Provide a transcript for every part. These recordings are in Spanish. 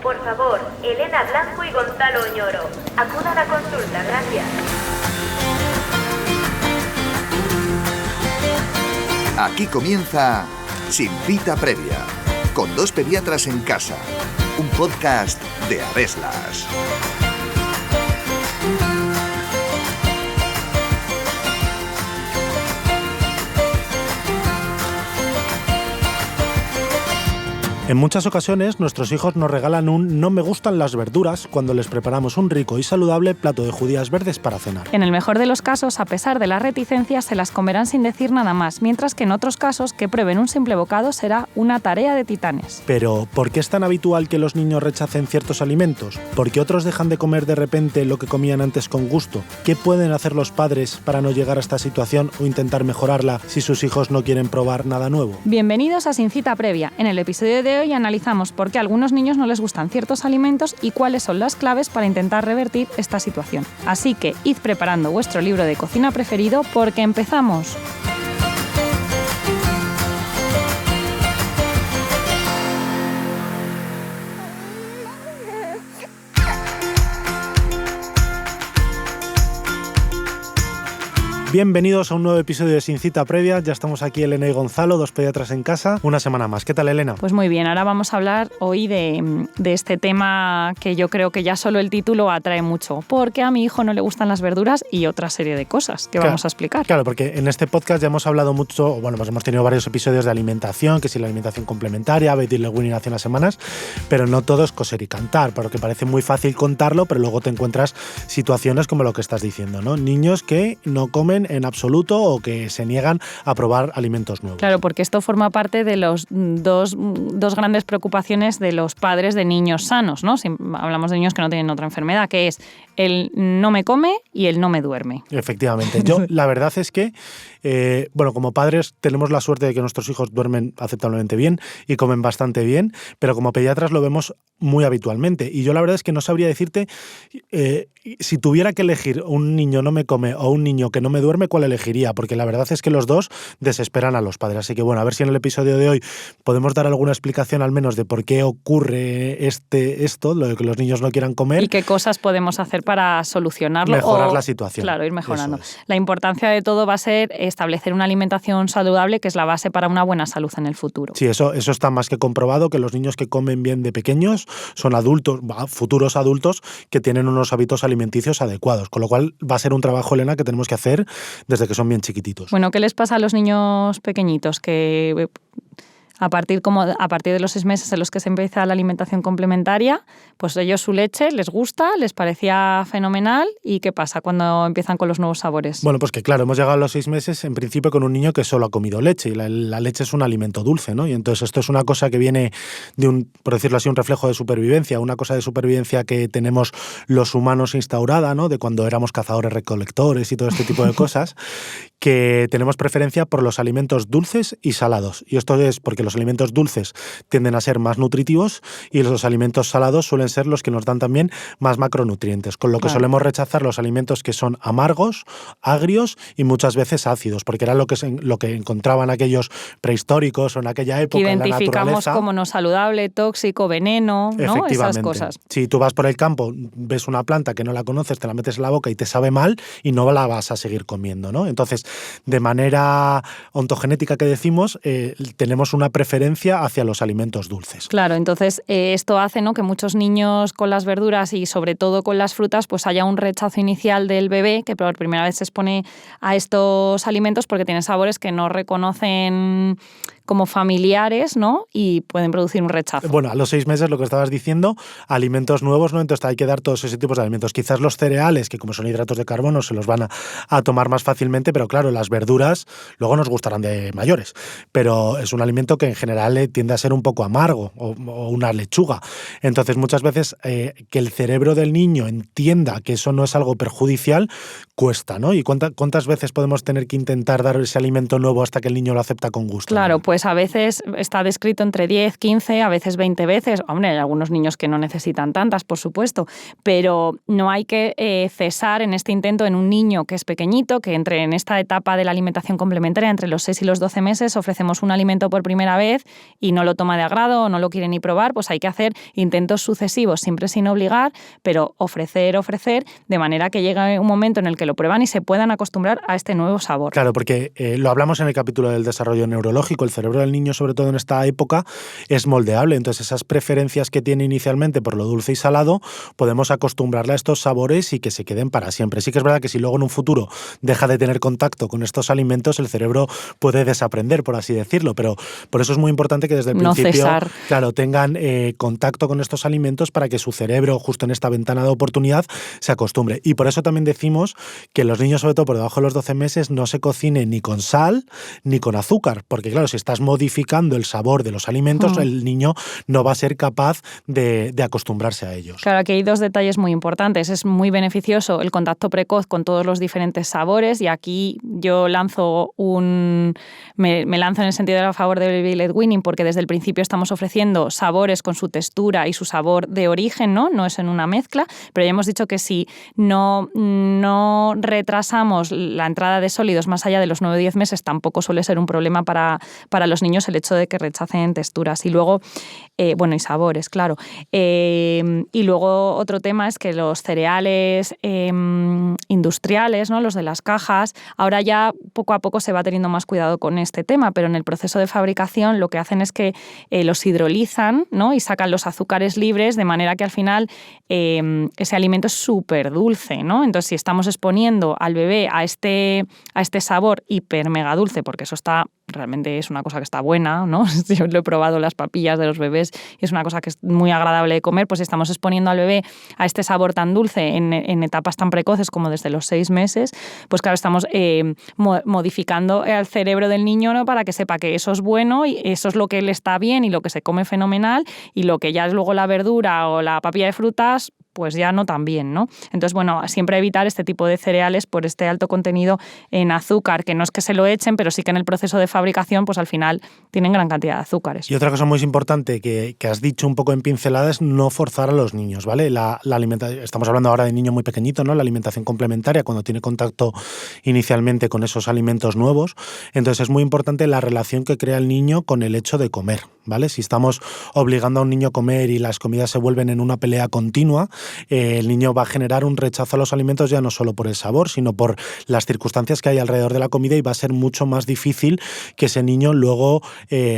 Por favor, Elena Blanco y Gonzalo Oñoro, acudan a consulta, gracias. Aquí comienza Sin Cita Previa, con dos pediatras en casa, un podcast de Aveslas. En muchas ocasiones nuestros hijos nos regalan un "no me gustan las verduras" cuando les preparamos un rico y saludable plato de judías verdes para cenar. En el mejor de los casos, a pesar de las reticencias, se las comerán sin decir nada más, mientras que en otros casos, que prueben un simple bocado será una tarea de titanes. Pero, ¿por qué es tan habitual que los niños rechacen ciertos alimentos? ¿Por qué otros dejan de comer de repente lo que comían antes con gusto? ¿Qué pueden hacer los padres para no llegar a esta situación o intentar mejorarla si sus hijos no quieren probar nada nuevo? Bienvenidos a Sin Cita Previa. En el episodio de hoy analizamos por qué a algunos niños no les gustan ciertos alimentos y cuáles son las claves para intentar revertir esta situación. Así que id preparando vuestro libro de cocina preferido porque empezamos. Bienvenidos a un nuevo episodio de Sin Cita Previa. Ya estamos aquí Elena y Gonzalo, dos pediatras en casa, una semana más. ¿Qué tal, Elena? Pues muy bien, ahora vamos a hablar hoy de este tema que yo creo que ya solo el título atrae mucho, porque a mi hijo no le gustan las verduras y otra serie de cosas que vamos a explicar. Claro, porque en este podcast ya hemos hablado mucho, bueno, pues hemos tenido varios episodios de alimentación, que si la alimentación complementaria, Betty Lewin hace unas semanas, pero no todo es coser y cantar, porque parece muy fácil contarlo, pero luego te encuentras situaciones como lo que estás diciendo, ¿no? Niños que no comen en absoluto o que se niegan a probar alimentos nuevos. Claro, porque esto forma parte de los dos grandes preocupaciones de los padres de niños sanos, ¿no? Si hablamos de niños que no tienen otra enfermedad, que es el no me come y el no me duerme. Efectivamente. Yo, la verdad es que, como padres tenemos la suerte de que nuestros hijos duermen aceptablemente bien y comen bastante bien, pero como pediatras lo vemos muy habitualmente. Y yo la verdad es que no sabría decirte, si tuviera que elegir un niño no me come o un niño que no me duerme, ¿cuál elegiría? Porque la verdad es que los dos desesperan a los padres. Así que bueno, a ver si en el episodio de hoy podemos dar alguna explicación al menos de por qué ocurre esto, lo de que los niños no quieran comer. Y qué cosas podemos hacer para solucionarlo. Mejorar la situación. Claro, ir mejorando. Eso es. La importancia de todo va a ser establecer una alimentación saludable, que es la base para una buena salud en el futuro. Sí, eso está más que comprobado, que los niños que comen bien de pequeños son adultos, futuros adultos, que tienen unos hábitos alimenticios adecuados. Con lo cual va a ser un trabajo, Elena, que tenemos que hacer desde que son bien chiquititos. Bueno, ¿qué les pasa a los niños pequeñitos? Que a partir de los 6 meses en los que se empieza la alimentación complementaria, pues ellos su leche les gusta, les parecía fenomenal. ¿Y qué pasa cuando empiezan con los nuevos sabores? Bueno, pues que claro, hemos llegado a los 6 meses en principio con un niño que solo ha comido leche, y la leche es un alimento dulce, ¿no? Y entonces esto es una cosa que viene de por decirlo así, un reflejo de supervivencia, una cosa de supervivencia que tenemos los humanos instaurada, ¿no? De cuando éramos cazadores recolectores y todo este tipo de cosas, que tenemos preferencia por los alimentos dulces y salados. Y esto es porque los alimentos dulces tienden a ser más nutritivos y los alimentos salados suelen ser los que nos dan también más macronutrientes, con lo que solemos rechazar los alimentos que son amargos, agrios y muchas veces ácidos, porque era lo que encontraban aquellos prehistóricos o en aquella época en la naturaleza. Identificamos como no saludable, tóxico, veneno, ¿no? Esas cosas. Si tú vas por el campo, ves una planta que no la conoces, te la metes en la boca y te sabe mal y no la vas a seguir comiendo, ¿no? Entonces, de manera ontogenética que decimos, tenemos una preferencia hacia los alimentos dulces. Claro, entonces esto hace, ¿no?, que muchos niños con las verduras y sobre todo con las frutas pues haya un rechazo inicial del bebé que por primera vez se expone a estos alimentos porque tienen sabores que no reconocen como familiares, ¿no? Y pueden producir un rechazo. Bueno, a los 6 meses, lo que estabas diciendo, alimentos nuevos, ¿no? Entonces hay que dar todos ese tipos de alimentos. Quizás los cereales, que como son hidratos de carbono, se los van a tomar más fácilmente, pero claro, las verduras luego nos gustarán de mayores. Pero es un alimento que en general tiende a ser un poco amargo, o una lechuga. Entonces muchas veces que el cerebro del niño entienda que eso no es algo perjudicial, cuesta, ¿no? ¿Y cuántas veces podemos tener que intentar dar ese alimento nuevo hasta que el niño lo acepta con gusto? Claro, pues a veces está descrito entre 10, 15, a veces 20 veces. Hombre, hay algunos niños que no necesitan tantas, por supuesto, pero no hay que cesar en este intento en un niño que es pequeñito, que entre en esta etapa de la alimentación complementaria, entre los 6 y los 12 meses, ofrecemos un alimento por primera vez y no lo toma de agrado o no lo quiere ni probar, pues hay que hacer intentos sucesivos, siempre sin obligar, pero ofrecer, de manera que llegue un momento en el que lo prueban y se puedan acostumbrar a este nuevo sabor. Claro, porque lo hablamos en el capítulo del desarrollo neurológico, el cerebro del niño, sobre todo en esta época, es moldeable, entonces esas preferencias que tiene inicialmente por lo dulce y salado, podemos acostumbrarle a estos sabores y que se queden para siempre. Sí que es verdad que si luego en un futuro deja de tener contacto con estos alimentos, el cerebro puede desaprender, por así decirlo, pero por eso es muy importante que desde el principio, claro, tengan contacto con estos alimentos para que su cerebro, justo en esta ventana de oportunidad, se acostumbre. Y por eso también decimos que los niños, sobre todo por debajo de los 12 meses, no se cocine ni con sal ni con azúcar, porque claro, si estás modificando el sabor de los alimentos, el niño no va a ser capaz de acostumbrarse a ellos. Claro, aquí hay dos detalles muy importantes. Es muy beneficioso el contacto precoz con todos los diferentes sabores, y aquí yo me lanzo en el sentido de a favor de Baby Led Weaning, porque desde el principio estamos ofreciendo sabores con su textura y su sabor de origen, ¿no? No es en una mezcla, pero ya hemos dicho que si no retrasamos la entrada de sólidos más allá de los 9 o 10 meses, tampoco suele ser un problema para los niños el hecho de que rechacen texturas. Y luego, y sabores, claro. Y luego otro tema es que los cereales industriales, ¿no? Los de las cajas, ahora ya poco a poco se va teniendo más cuidado con este tema, pero en el proceso de fabricación lo que hacen es que los hidrolizan, ¿no? Y sacan los azúcares libres, de manera que al final ese alimento es súper dulce, ¿no? Entonces, si estamos exponiendo al bebé a este sabor hiper mega dulce, porque eso realmente es una cosa que está buena, ¿no? Yo lo he probado, las papillas de los bebés, y es una cosa que es muy agradable de comer, pues si estamos exponiendo al bebé a este sabor tan dulce en etapas tan precoces como desde los 6 meses, pues claro, estamos modificando al cerebro del niño, ¿no? Para que sepa que eso es bueno y eso es lo que le está bien y lo que se come fenomenal, y lo que ya es luego la verdura o la papilla de frutas, pues ya no tan bien, ¿no? Entonces, bueno, siempre evitar este tipo de cereales por este alto contenido en azúcar, que no es que se lo echen, pero sí que en el proceso de fabricación, pues al final tienen gran cantidad de azúcares. Y otra cosa muy importante que has dicho un poco en pinceladas, no forzar a los niños, ¿vale? La alimentación, estamos hablando ahora de niño muy pequeñito, ¿no? La alimentación complementaria, cuando tiene contacto inicialmente con esos alimentos nuevos. Entonces es muy importante la relación que crea el niño con el hecho de comer, ¿vale? Si estamos obligando a un niño a comer y las comidas se vuelven en una pelea continua, el niño va a generar un rechazo a los alimentos, ya no solo por el sabor, sino por las circunstancias que hay alrededor de la comida, y va a ser mucho más difícil que ese niño luego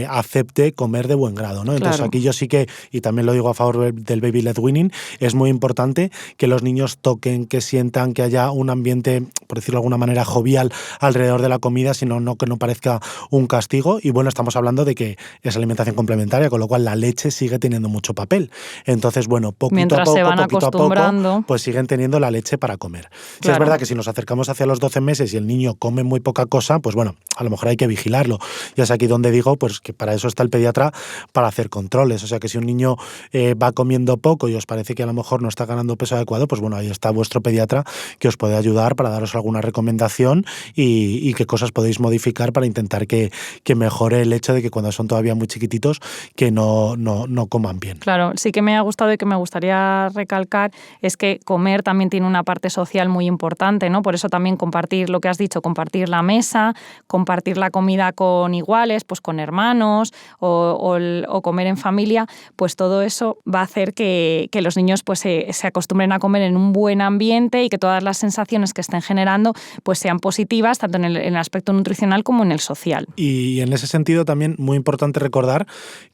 acepte comer de buen grado, ¿no? Entonces aquí yo sí que, y también lo digo a favor del Baby Led Weaning, es muy importante que los niños toquen, que sientan, que haya un ambiente, por decirlo de alguna manera, jovial alrededor de la comida, sino que no parezca un castigo. Y bueno, estamos hablando de que es alimentación complementaria, con lo cual la leche sigue teniendo mucho papel. Entonces, bueno, poquito a poco, pues siguen teniendo la leche para comer. Si es verdad que si nos acercamos hacia los 12 meses y el niño come muy poca cosa, pues bueno, a lo mejor hay que vigilarlo. Y es aquí donde digo, pues que para eso está el pediatra, para hacer controles. O sea, que si un niño va comiendo poco y os parece que a lo mejor no está ganando peso adecuado, pues bueno, ahí está vuestro pediatra, que os puede ayudar para daros alguna recomendación y qué cosas podéis modificar para intentar que mejore el hecho de que cuando son todavía muy chiquititos, que no coman bien. Claro, sí que me ha gustado y que me gustaría recalcar es que comer también tiene una parte social muy importante, ¿no? Por eso también compartir lo que has dicho, compartir la mesa, compartir la comida con iguales, pues con hermanos o comer en familia, pues todo eso va a hacer que los niños pues se acostumbren a comer en un buen ambiente y que todas las sensaciones que estén generando pues sean positivas, tanto en el aspecto nutricional como en el social. Y en ese sentido también muy importante recordar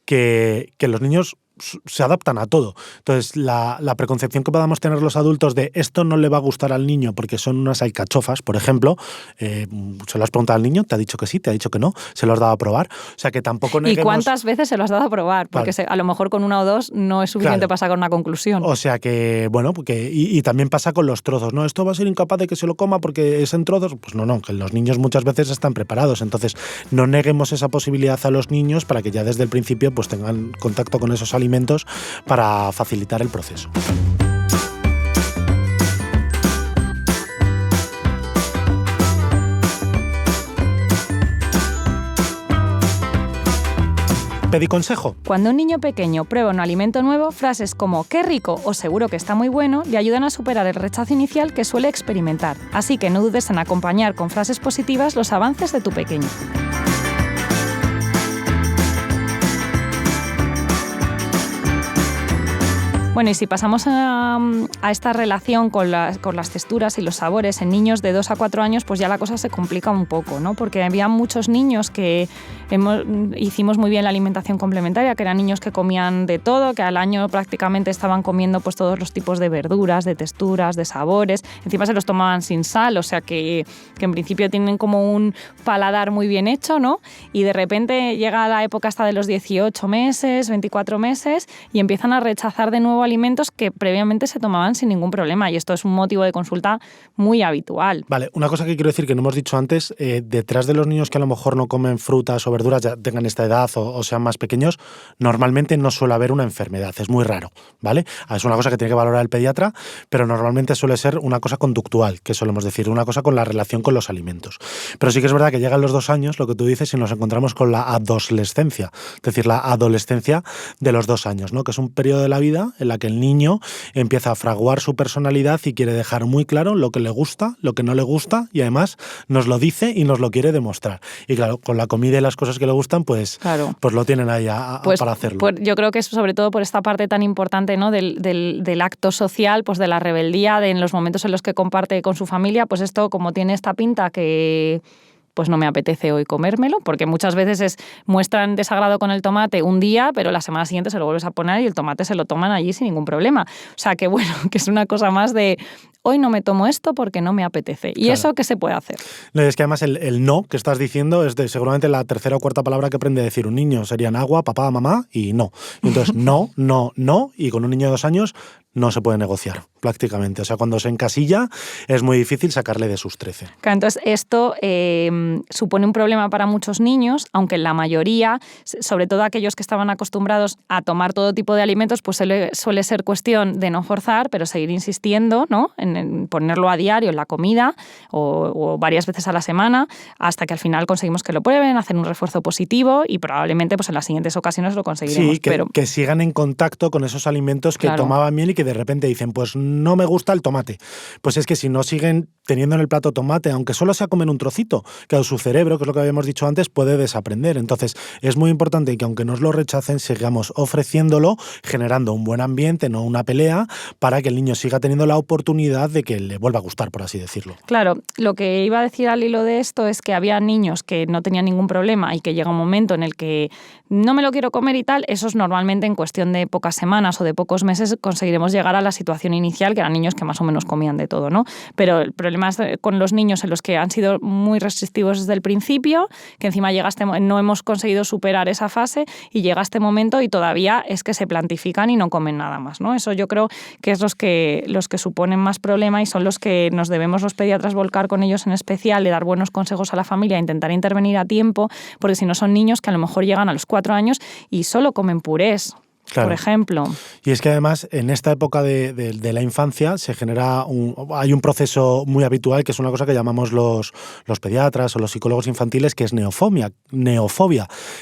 que los niños se adaptan a todo. Entonces, la preconcepción que podamos tener los adultos de esto no le va a gustar al niño porque son unas alcachofas, por ejemplo, se lo has preguntado al niño, te ha dicho que sí, te ha dicho que no, se lo has dado a probar. O sea, que tampoco neguemos... ¿Y cuántas veces se lo has dado a probar? Porque a lo mejor con una o dos no es suficiente para sacar una conclusión. O sea que, bueno, y también pasa con los trozos, ¿no? Esto va a ser incapaz de que se lo coma porque es en trozos. Pues no, que los niños muchas veces están preparados. Entonces, no neguemos esa posibilidad a los niños para que ya desde el principio pues tengan contacto con esos alimentos para facilitar el proceso. Pediconsejo. Cuando un niño pequeño prueba un alimento nuevo, frases como «qué rico» o «seguro que está muy bueno» le ayudan a superar el rechazo inicial que suele experimentar. Así que no dudes en acompañar con frases positivas los avances de tu pequeño. Bueno, y si pasamos a esta relación con las texturas y los sabores en niños de 2 a 4 años, pues ya la cosa se complica un poco, ¿no? Porque había muchos niños que hicimos muy bien la alimentación complementaria, que eran niños que comían de todo, que al año prácticamente estaban comiendo pues todos los tipos de verduras, de texturas, de sabores. Encima se los tomaban sin sal, o sea que en principio tienen como un paladar muy bien hecho, ¿no? Y de repente llega la época hasta de los 18 meses, 24 meses y empiezan a rechazar de nuevo alimentos que previamente se tomaban sin ningún problema, y esto es un motivo de consulta muy habitual. Vale, una cosa que quiero decir que no hemos dicho antes, detrás de los niños que a lo mejor no comen frutas o verduras, ya tengan esta edad o sean más pequeños, normalmente no suele haber una enfermedad, es muy raro, ¿vale? Es una cosa que tiene que valorar el pediatra, pero normalmente suele ser una cosa conductual, que solemos decir, una cosa con la relación con los alimentos. Pero sí que es verdad que llegan los 2 años, lo que tú dices, y nos encontramos con la adolescencia, es decir, la adolescencia de los 2 años, ¿no? Que es un periodo de la vida en la que el niño empieza a fraguar su personalidad y quiere dejar muy claro lo que le gusta, lo que no le gusta, y además nos lo dice y nos lo quiere demostrar. Y claro, con la comida y las cosas que le gustan, pues lo tienen ahí para hacerlo. Pues yo creo que es sobre todo por esta parte tan importante, ¿no? del acto social, pues de la rebeldía, en los momentos en los que comparte con su familia, pues esto como tiene esta pinta que pues no me apetece hoy comérmelo, porque muchas veces muestran desagrado con el tomate un día, pero la semana siguiente se lo vuelves a poner y el tomate se lo toman allí sin ningún problema. O sea que bueno, que es una cosa más de hoy no me tomo esto porque no me apetece. ¿Y eso qué se puede hacer? No, es que además el no que estás diciendo es seguramente la tercera o cuarta palabra que aprende a decir un niño. Serían agua, papá, mamá y no. Y entonces no, y con un niño de 2 años no se puede negociar prácticamente. O sea, cuando se encasilla es muy difícil sacarle de sus 13. Claro, entonces esto supone un problema para muchos niños, aunque en la mayoría, sobre todo aquellos que estaban acostumbrados a tomar todo tipo de alimentos, pues suele ser cuestión de no forzar, pero seguir insistiendo, ¿no? En ponerlo a diario en la comida o varias veces a la semana, hasta que al final conseguimos que lo prueben, hacer un refuerzo positivo y probablemente pues en las siguientes ocasiones lo conseguiremos. Sí, que sigan en contacto con esos alimentos que tomaban bien y que de repente dicen, pues no me gusta el tomate. Pues es que si no siguen teniendo en el plato tomate, aunque solo sea comer un trocito, claro, su cerebro, que es lo que habíamos dicho antes, puede desaprender. Entonces es muy importante que aunque nos lo rechacen, sigamos ofreciéndolo, generando un buen ambiente, no una pelea, para que el niño siga teniendo la oportunidad de que le vuelva a gustar, por así decirlo. Claro, lo que iba a decir al hilo de esto es que había niños que no tenían ningún problema y que llega un momento en el que no me lo quiero comer y tal, esos normalmente en cuestión de pocas semanas o de pocos meses conseguiremos llegar a la situación inicial, que eran niños que más o menos comían de todo, ¿no? Pero el problema es con los niños en los que han sido muy restrictivos desde el principio, que encima no hemos conseguido superar esa fase y llega este momento y todavía es que se plantifican y no comen nada más, ¿no? Eso yo creo que es los que suponen más problema y son los que nos debemos los pediatras volcar con ellos en especial, de dar buenos consejos a la familia, intentar intervenir a tiempo, porque si no son niños que a lo mejor llegan a los 4 años y solo comen purés. Claro. Por ejemplo. Y es que además en esta época de la infancia se genera hay un proceso muy habitual que es una cosa que llamamos los pediatras o los psicólogos infantiles, que es neofobia,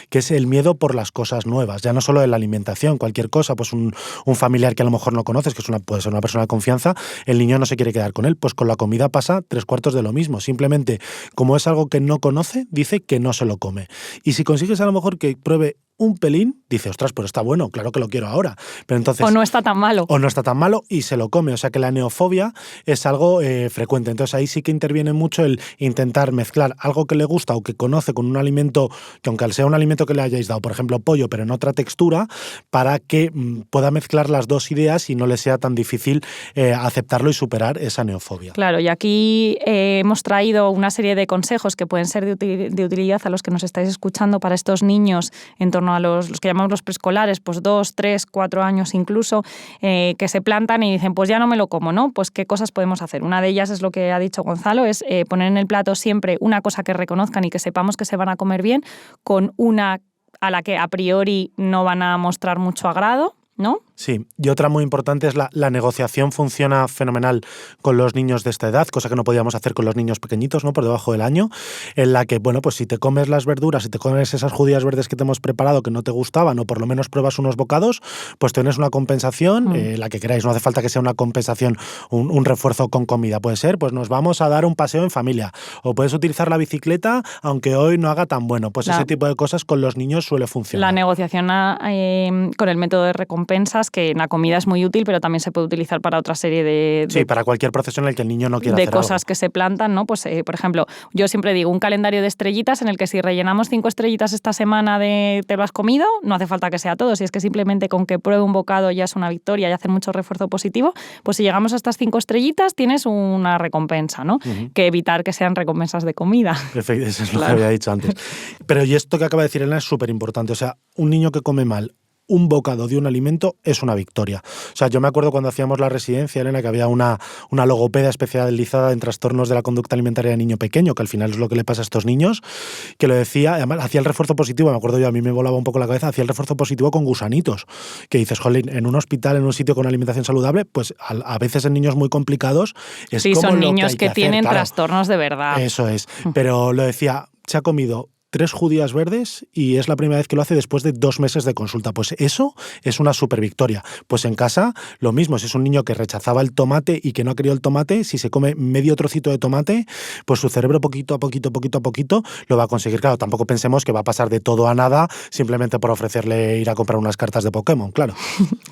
que es el miedo por las cosas nuevas, ya no solo en la alimentación, cualquier cosa, pues un familiar que a lo mejor no conoces, que puede ser una persona de confianza, el niño no se quiere quedar con él, pues con la comida pasa 3/4 de lo mismo, simplemente como es algo que no conoce, dice que no se lo come. Y si consigues a lo mejor que pruebe un pelín, dice, ostras, pues está bueno, claro que lo quiero ahora. Pero entonces, o no está tan malo. O no está tan malo y se lo come. O sea que la neofobia es algo frecuente. Entonces ahí sí que interviene mucho el intentar mezclar algo que le gusta o que conoce con un alimento, que aunque sea un alimento que le hayáis dado, por ejemplo pollo, pero en otra textura, para que pueda mezclar las dos ideas y no le sea tan difícil aceptarlo y superar esa neofobia. Claro, y aquí hemos traído una serie de consejos que pueden ser de utilidad a los que nos estáis escuchando para estos niños en torno a los que llamamos los preescolares, pues 2, 3, 4 años incluso, que se plantan y dicen, pues ya no me lo como, ¿no? Pues qué cosas podemos hacer. Una de ellas es lo que ha dicho Gonzalo, es poner en el plato siempre una cosa que reconozcan y que sepamos que se van a comer bien, con una a la que a priori no van a mostrar mucho agrado, ¿no? Sí, y otra muy importante es la negociación funciona fenomenal con los niños de esta edad, cosa que no podíamos hacer con los niños pequeñitos, ¿no? Por debajo del año, en la que, bueno, pues si te comes las verduras, si te comes esas judías verdes que te hemos preparado que no te gustaban o por lo menos pruebas unos bocados, pues tienes una compensación, la que queráis, no hace falta que sea una compensación, un refuerzo con comida, puede ser, pues nos vamos a dar un paseo en familia, o puedes utilizar la bicicleta aunque hoy no haga tan bueno, pues ese tipo de cosas con los niños suele funcionar. La negociación con el método de recompensas, que en la comida es muy útil, pero también se puede utilizar para otra serie de para cualquier proceso en el que el niño no quiera hacer cosas algo. que se plantan, ¿no? Pues, por ejemplo, yo siempre digo un calendario de estrellitas en el que si rellenamos 5 estrellitas esta semana de te lo has comido, no hace falta que sea todo, si es que simplemente con que pruebe un bocado ya es una victoria y hacer mucho refuerzo positivo, pues si llegamos a estas 5 estrellitas tienes una recompensa, ¿no? Que evitar que sean recompensas de comida. Perfecto, eso es lo que había dicho antes. Pero y esto que acaba de decir Elena es súper importante, o sea, un niño que come mal un bocado de un alimento es una victoria. O sea, yo me acuerdo cuando hacíamos la residencia, Elena, que había una logopeda especializada en trastornos de la conducta alimentaria de niño pequeño, que al final es lo que le pasa a estos niños, que lo decía, además hacía el refuerzo positivo, me acuerdo yo, a mí me volaba un poco la cabeza, hacía el refuerzo positivo con gusanitos, que dices, jolín, en un hospital, en un sitio con alimentación saludable, pues a veces en niños muy complicados es sí, como son lo niños que tienen hacer, trastornos de verdad. Eso es, pero lo decía, se ha comido 3 judías verdes y es la primera vez que lo hace después de 2 meses de consulta. Pues eso es una super victoria. Pues en casa lo mismo, si es un niño que rechazaba el tomate y que no ha querido el tomate, si se come medio trocito de tomate, pues su cerebro poquito a poquito lo va a conseguir. Claro, tampoco pensemos que va a pasar de todo a nada simplemente por ofrecerle ir a comprar unas cartas de Pokémon, claro.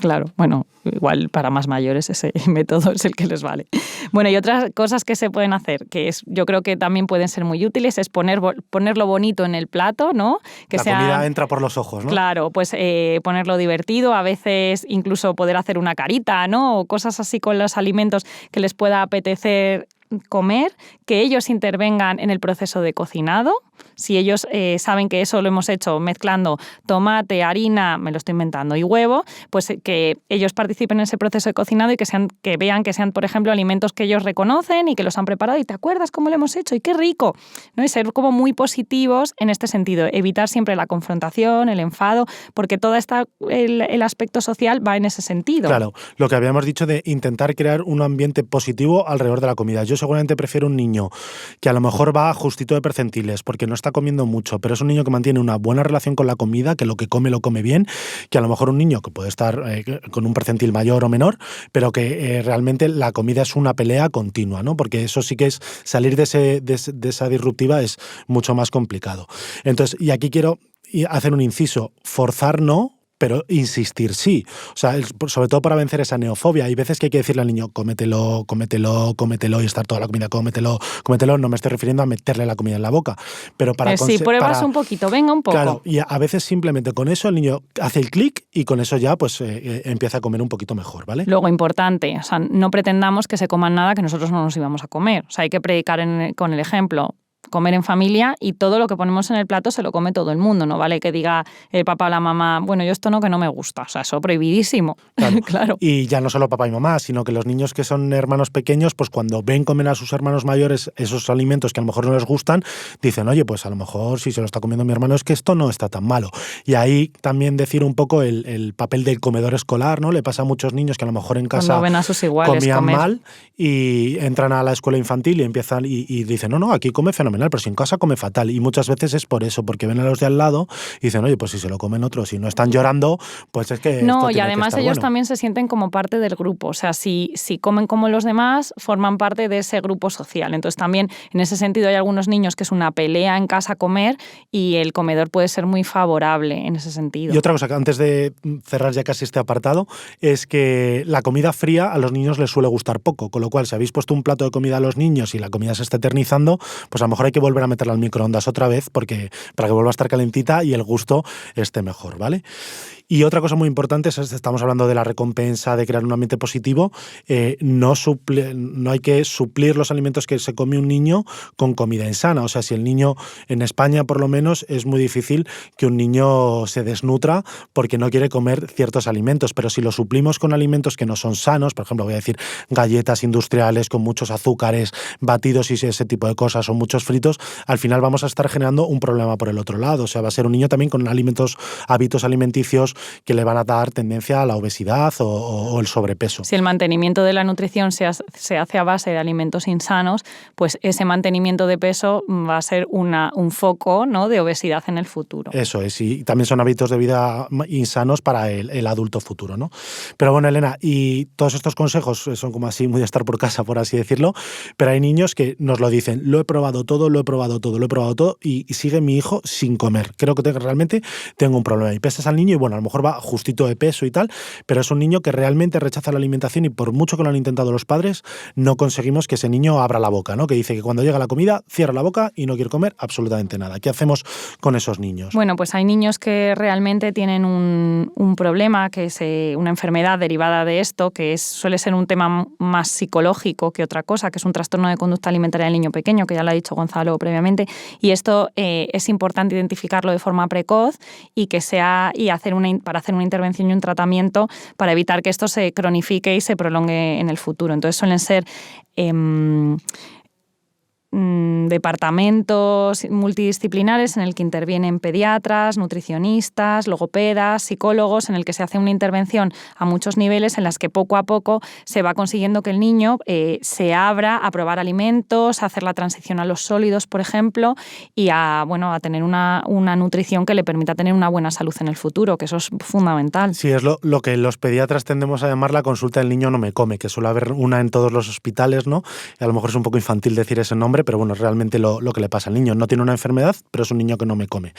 Claro, bueno, igual para más mayores ese método es el que les vale. Bueno, y otras cosas que se pueden hacer, que yo creo que también pueden ser muy útiles, es ponerlo bonito en el plato, ¿no? Que la comida entra por los ojos, ¿no? Claro, pues ponerlo divertido, a veces incluso poder hacer una carita, ¿no? O cosas así con los alimentos que les pueda apetecer comer, que ellos intervengan en el proceso de cocinado. Si ellos saben que eso lo hemos hecho mezclando tomate, harina, me lo estoy inventando, y huevo, pues que ellos participen en ese proceso de cocinado y que vean que sean, por ejemplo, alimentos que ellos reconocen y que los han preparado y te acuerdas cómo lo hemos hecho y qué rico, ¿no? Y ser como muy positivos en este sentido, evitar siempre la confrontación, el enfado, porque todo el aspecto social va en ese sentido. Claro, lo que habíamos dicho de intentar crear un ambiente positivo alrededor de la comida. Yo seguramente prefiero un niño que a lo mejor va justito de percentiles porque no está comiendo mucho, pero es un niño que mantiene una buena relación con la comida, que lo come bien, que a lo mejor un niño que puede estar con un percentil mayor o menor, pero que realmente la comida es una pelea continua, ¿no? Porque eso sí que es salir de esa disruptiva es mucho más complicado. Entonces, y aquí quiero hacer un inciso, forzar no, pero insistir sí. O sea, sobre todo para vencer esa neofobia. Hay veces que hay que decirle al niño, cómetelo y estar toda la comida, cómetelo. No me estoy refiriendo a meterle la comida en la boca. Pero si pruebas un poquito, venga un poco. Claro, y a veces simplemente con eso el niño hace el clic y con eso ya pues empieza a comer un poquito mejor, ¿vale? Luego, importante, o sea, no pretendamos que se coman nada que nosotros no nos íbamos a comer. O sea, hay que predicar con el ejemplo. Comer en familia y todo lo que ponemos en el plato se lo come todo el mundo, no vale que diga el papá o la mamá, bueno, yo esto no, que no me gusta, o sea, eso prohibidísimo. Claro. Claro. Y ya no solo papá y mamá, sino que los niños que son hermanos pequeños, pues cuando ven comer a sus hermanos mayores esos alimentos que a lo mejor no les gustan, dicen, oye, pues a lo mejor si se lo está comiendo mi hermano es que esto no está tan malo. Y ahí también decir un poco el papel del comedor escolar, ¿no? Le pasa a muchos niños que a lo mejor en casa cuando ven a sus iguales comían comer mal y entran a la escuela infantil y empiezan y dicen, no, aquí come fenomenal, pero si en casa come fatal. Y muchas veces es por eso, porque ven a los de al lado y dicen, oye, pues si se lo comen otros y no están llorando, pues es que no, esto y además ellos bueno. también se sienten como parte del grupo. O sea, si comen como los demás, forman parte de ese grupo social. Entonces también en ese sentido hay algunos niños que es una pelea en casa comer y el comedor puede ser muy favorable en ese sentido. Y otra cosa que antes de cerrar ya casi este apartado es que la comida fría a los niños les suele gustar poco, con lo cual si habéis puesto un plato de comida a los niños y la comida se está eternizando, pues a lo mejor hay que volver a meterla al microondas otra vez para que vuelva a estar calentita y el gusto esté mejor, ¿vale? Y otra cosa muy importante es, estamos hablando de la recompensa, de crear un ambiente positivo, no hay que suplir los alimentos que se come un niño con comida insana. O sea, si el niño, en España por lo menos, es muy difícil que un niño se desnutra porque no quiere comer ciertos alimentos, pero si lo suplimos con alimentos que no son sanos, por ejemplo, voy a decir galletas industriales con muchos azúcares, batidos y ese tipo de cosas, o muchos fritos, al final vamos a estar generando un problema por el otro lado. O sea, va a ser un niño también con hábitos alimenticios que le van a dar tendencia a la obesidad o el sobrepeso. Si el mantenimiento de la nutrición se hace a base de alimentos insanos, pues ese mantenimiento de peso va a ser un foco, ¿no?, de obesidad en el futuro. Eso es, y también son hábitos de vida insanos para el adulto futuro, ¿no? Pero bueno, Elena, y todos estos consejos son como así, muy de estar por casa, por así decirlo, pero hay niños que nos lo dicen, lo he probado todo y sigue mi hijo sin comer. Creo que realmente tengo un problema. Y pesas al niño y bueno, a lo mejor va justito de peso y tal, pero es un niño que realmente rechaza la alimentación y por mucho que lo han intentado los padres, no conseguimos que ese niño abra la boca, ¿no? Que dice que cuando llega la comida, cierra la boca y no quiere comer absolutamente nada. ¿Qué hacemos con esos niños? Bueno, pues hay niños que realmente tienen un problema, que es una enfermedad derivada de esto, que suele ser un tema más psicológico que otra cosa, que es un trastorno de conducta alimentaria del niño pequeño, que ya lo ha dicho Gonzalo previamente, y esto es importante identificarlo de forma precoz y para hacer una intervención y un tratamiento para evitar que esto se cronifique y se prolongue en el futuro. Entonces suelen ser departamentos multidisciplinares en el que intervienen pediatras, nutricionistas, logopedas, psicólogos, en el que se hace una intervención a muchos niveles en las que poco a poco se va consiguiendo que el niño se abra a probar alimentos, a hacer la transición a los sólidos, por ejemplo, y a tener una nutrición que le permita tener una buena salud en el futuro, que eso es fundamental. Sí, es lo que los pediatras tendemos a llamar la consulta del niño no me come, que suele haber una en todos los hospitales, ¿no? Y a lo mejor es un poco infantil decir ese nombre, pero bueno, realmente lo que le pasa al niño. No tiene una enfermedad, pero es un niño que no me come.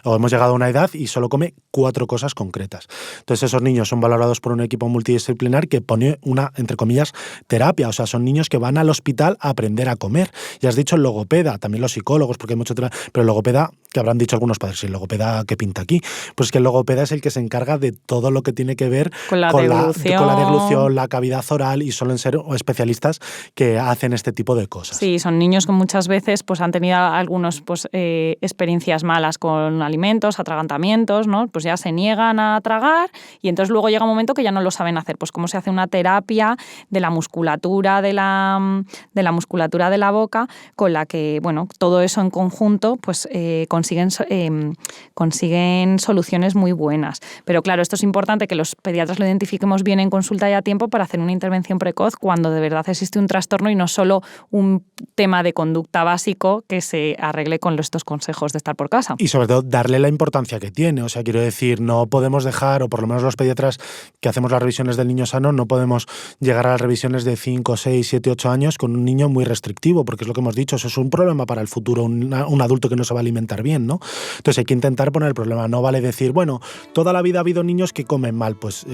O hemos llegado a una edad y solo come 4 cosas concretas. Entonces esos niños son valorados por un equipo multidisciplinar que pone una, entre comillas, terapia. O sea, son niños que van al hospital a aprender a comer. Ya has dicho el logopeda, también los psicólogos, porque hay mucho... Pero el logopeda, que habrán dicho algunos padres, el logopeda, ¿qué pinta aquí? Pues que el logopeda es el que se encarga de todo lo que tiene que ver con la deglución, la cavidad oral, y suelen ser especialistas que hacen este tipo de cosas. Sí, son niños que muchas veces pues han tenido algunos experiencias malas con alimentos, atragantamientos, ¿no? Pues ya se niegan a tragar y entonces luego llega un momento que ya no lo saben hacer. Pues cómo se hace una terapia de la musculatura de la musculatura de la boca, con la que, bueno, todo eso en conjunto pues consiguen soluciones muy buenas. Pero claro, esto es importante que los pediatras lo identifiquemos bien en consulta y a tiempo para hacer una intervención precoz cuando de verdad existe un trastorno y no solo un tema de conducta básico que se arregle con estos consejos de estar por casa. Y sobre todo darle la importancia que tiene. O sea, quiero decir, no podemos dejar, o por lo menos los pediatras que hacemos las revisiones del niño sano, no podemos llegar a las revisiones de 5, 6, 7, 8 años con un niño muy restrictivo, porque es lo que hemos dicho, eso es un problema para el futuro, un adulto que no se va a alimentar bien, ¿no? Entonces hay que intentar poner el problema. No vale decir, bueno, toda la vida ha habido niños que comen mal. Pues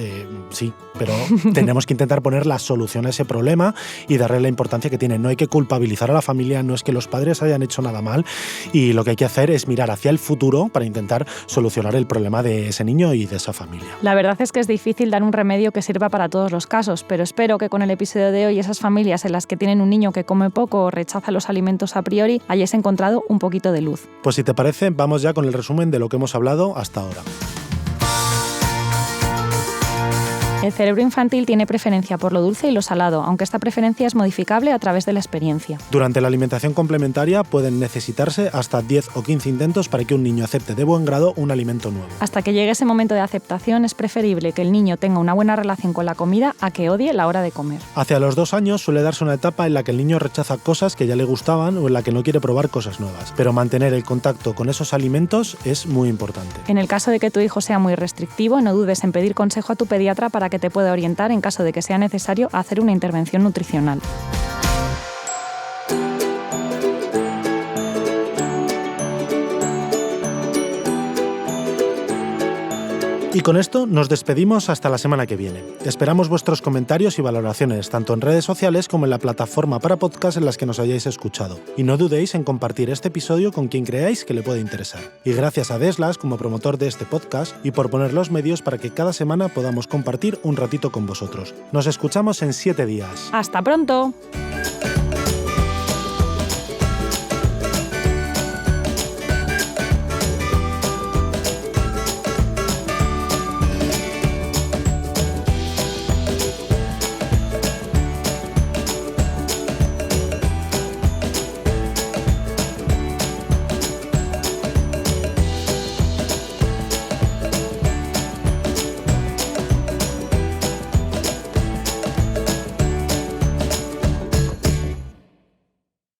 sí, pero tenemos que intentar poner la solución a ese problema y darle la importancia que tiene. No hay que culpabilizar a la familia, no es que los padres hayan hecho nada mal, y lo que hay que hacer es mirar hacia el futuro para intentar solucionar el problema de ese niño y de esa familia. La verdad es que es difícil dar un remedio que sirva para todos los casos, pero espero que con el episodio de hoy esas familias en las que tienen un niño que come poco o rechaza los alimentos a priori hayáis encontrado un poquito de luz. Pues si te parece, vamos ya con el resumen de lo que hemos hablado hasta ahora. El cerebro infantil tiene preferencia por lo dulce y lo salado, aunque esta preferencia es modificable a través de la experiencia. Durante la alimentación complementaria pueden necesitarse hasta 10 o 15 intentos para que un niño acepte de buen grado un alimento nuevo. Hasta que llegue ese momento de aceptación es preferible que el niño tenga una buena relación con la comida a que odie la hora de comer. Hacia los 2 años suele darse una etapa en la que el niño rechaza cosas que ya le gustaban o en la que no quiere probar cosas nuevas, pero mantener el contacto con esos alimentos es muy importante. En el caso de que tu hijo sea muy restrictivo, no dudes en pedir consejo a tu pediatra para que te pueda orientar en caso de que sea necesario hacer una intervención nutricional. Y con esto nos despedimos hasta la semana que viene. Esperamos vuestros comentarios y valoraciones, tanto en redes sociales como en la plataforma para podcast en las que nos hayáis escuchado. Y no dudéis en compartir este episodio con quien creáis que le puede interesar. Y gracias a Deslas como promotor de este podcast y por poner los medios para que cada semana podamos compartir un ratito con vosotros. Nos escuchamos en 7 días. ¡Hasta pronto!